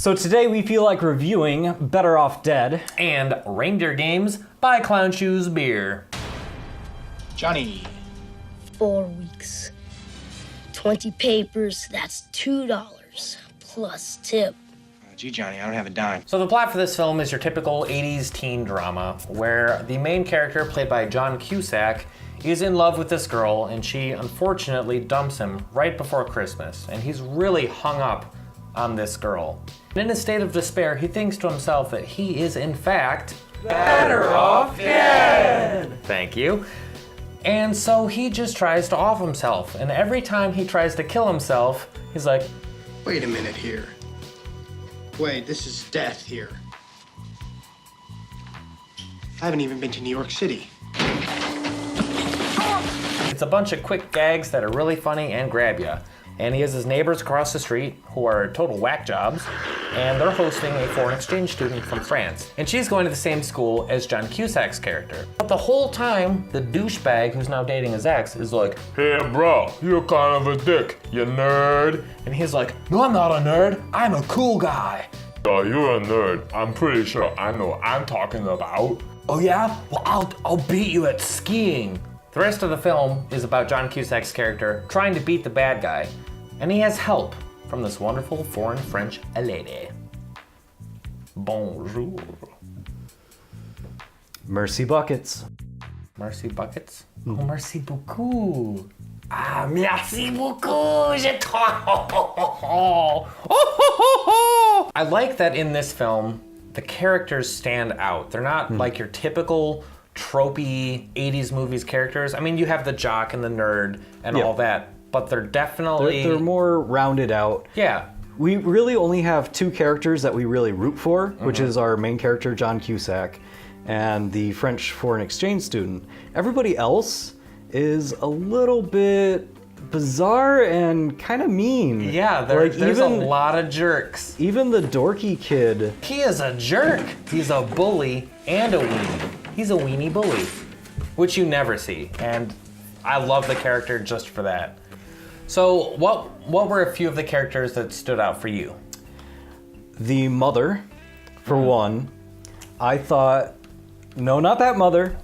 So today we feel like reviewing Better Off Dead and Reindeer Games by Clown Shoes Beer. Johnny. 4 weeks. 20 papers, that's $2 plus tip. Gee, Johnny, I don't have a dime. So the plot for this film is your typical 80s teen drama where the main character, played by John Cusack, is in love with this girl and she unfortunately dumps him right before Christmas, and he's really hung up on this girl. In a state of despair, he thinks to himself that he is in fact better off dead. Thank you. And so he just tries to off himself, and every time he tries to kill himself, he's like, wait a minute here. Wait, this is death here. I haven't even been to New York City. It's a bunch of quick gags that are really funny and grab ya. And he has his neighbors across the street who are total whack jobs, and they're hosting a foreign exchange student from France. And she's going to the same school as John Cusack's character. But the whole time, the douchebag who's now dating his ex is like, hey bro, you're kind of a dick, you nerd. And he's like, no, I'm not a nerd, I'm a cool guy. Oh, you're a nerd. I'm pretty sure I know what I'm talking about. Oh yeah? Well, I'll beat you at skiing. The rest of the film is about John Cusack's character trying to beat the bad guy, and he has help from this wonderful foreign French lady. Bonjour. Mercy Buckets. Mercy buckets? Oh, merci beaucoup. Ah, merci beaucoup. Je I like that in this film, the characters stand out. They're not like your typical tropey 80s movies characters. I mean, you have the jock and the nerd and all that, but they're definitely... They're more rounded out. Yeah. We really only have two characters that we really root for, which is our main character, John Cusack, and the French foreign exchange student. Everybody else is a little bit bizarre and kind of mean. Yeah, there's a lot of jerks. Even the dorky kid. He is a jerk. He's a bully and a weenie. He's a weenie bully, which you never see, and I love the character just for that. So what were a few of the characters that stood out for you? The mother, for one. I thought, no, not that mother.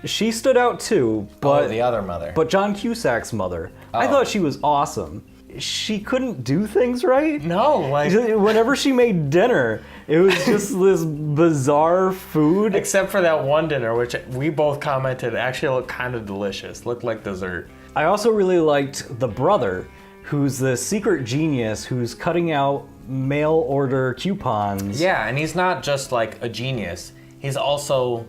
She stood out too, but the other mother. But John Cusack's mother. I thought she was awesome. She couldn't do things right. No, like... Whenever she made dinner, it was just this bizarre food. Except for that one dinner, which we both commented actually looked kind of delicious. Looked like dessert. I also really liked the brother, who's the secret genius who's cutting out mail order coupons. Yeah, and he's not just like a genius. He's also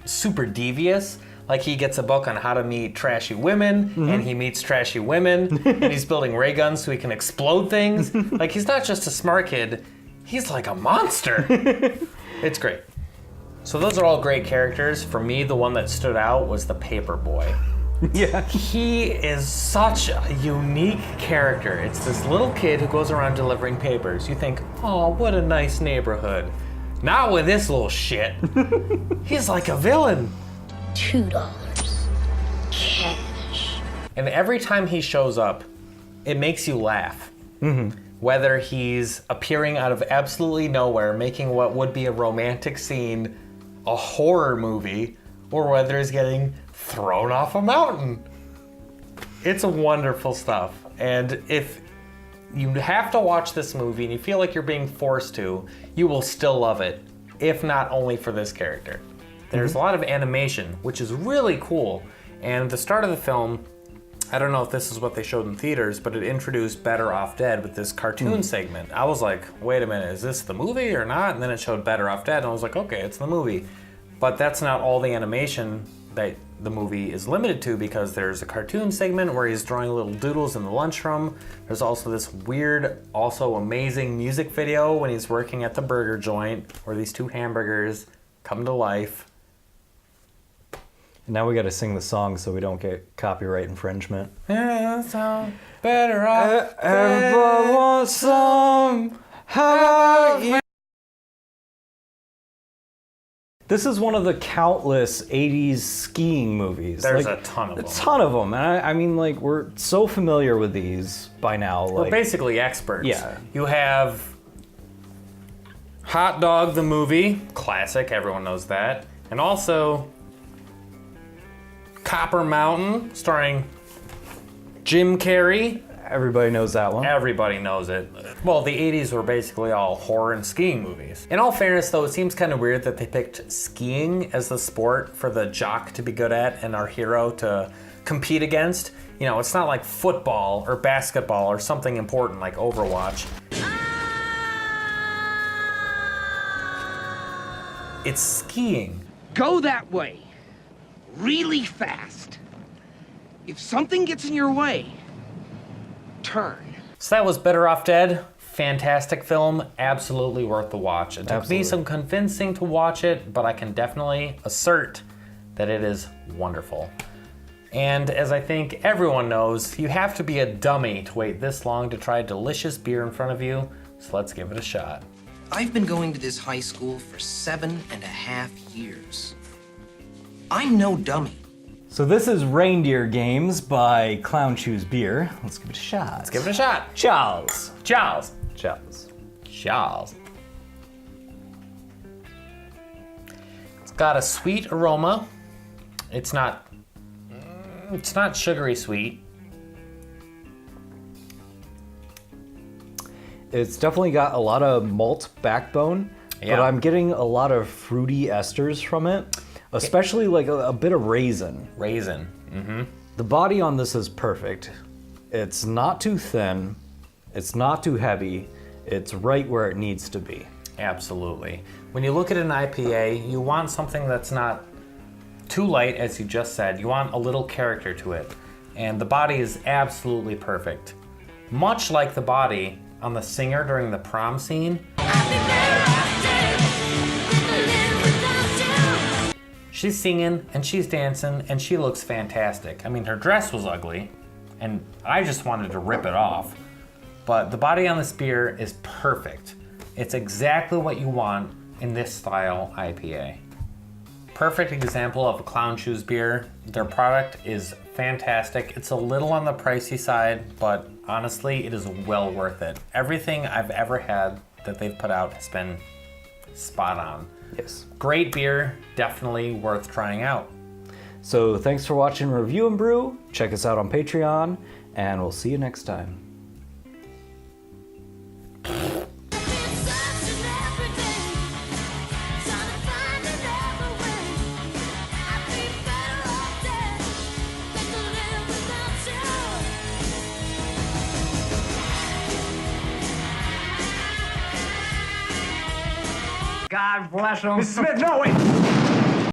super devious. Like, he gets a book on how to meet trashy women, and he meets trashy women, and he's building ray guns so he can explode things. Like, he's not just a smart kid, he's like a monster. It's great. So those are all great characters. For me, the one that stood out was the paper boy. Yeah. He is such a unique character. It's this little kid who goes around delivering papers. You think, oh, what a nice neighborhood. Not with this little shit. He's like a villain. $2 cash. And every time he shows up, it makes you laugh. Whether he's appearing out of absolutely nowhere, making what would be a romantic scene a horror movie, or whether he's getting thrown off a mountain. It's wonderful stuff. And if you have to watch this movie and you feel like you're being forced to, you will still love it, if not only for this character. There's a lot of animation, which is really cool. And at the start of the film, I don't know if this is what they showed in theaters, but it introduced Better Off Dead with this cartoon segment. I was like, wait a minute, is this the movie or not? And then it showed Better Off Dead, and I was like, okay, it's the movie. But that's not all the animation that the movie is limited to, because there's a cartoon segment where he's drawing little doodles in the lunchroom. There's also this weird, also amazing music video when he's working at the burger joint, where these two hamburgers come to life. Now we got to sing the song so we don't get copyright infringement. Yeah, so better off. Everybody wants some. How about you? This is one of the countless 80s skiing movies. There's a ton of them. A ton of them. And I mean, like, we're so familiar with these by now. We're basically experts. Yeah. You have Hot Dog the movie, classic, everyone knows that. And also Copper Mountain, starring Jim Carrey. Everybody knows that one. Everybody knows it. Well, the 80s were basically all horror and skiing movies. In all fairness, though, it seems kind of weird that they picked skiing as the sport for the jock to be good at and our hero to compete against. You know, it's not like football or basketball or something important like Overwatch. It's skiing. Go that way. Really fast. If something gets in your way, turn. So that was Better Off Dead. Fantastic film, absolutely worth the watch. It took me some convincing to watch it, but I can definitely assert that it is wonderful. And as I think everyone knows, you have to be a dummy to wait this long to try a delicious beer in front of you, so let's give it a shot. I've been going to this high school for 7.5 years. I'm no dummy. So this is Reindeer Games by Clown Shoes Beer. Let's give it a shot. Let's give it a shot. Charles. Charles. Charles. Charles. It's got a sweet aroma. It's not sugary sweet. It's definitely got a lot of malt backbone, but I'm getting a lot of fruity esters from it, especially like a bit of raisin. Raisin. Mm-hmm. The body on this is perfect. It's not too thin. It's not too heavy. It's right where it needs to be. Absolutely. When you look at an IPA, you want something that's not too light, as you just said. You want a little character to it. And the body is absolutely perfect. Much like the body on the singer during the prom scene. She's singing and she's dancing and she looks fantastic. I mean, her dress was ugly and I just wanted to rip it off. But the body on this beer is perfect. It's exactly what you want in this style IPA. Perfect example of a Clown Shoes beer. Their product is fantastic. It's a little on the pricey side, but honestly, it is well worth it. Everything I've ever had that they've put out has been spot on. Yes. Great beer, definitely worth trying out. So thanks for watching Review and Brew. Check us out on Patreon, and we'll see you next time. God bless him. Mrs. Smith, no, wait!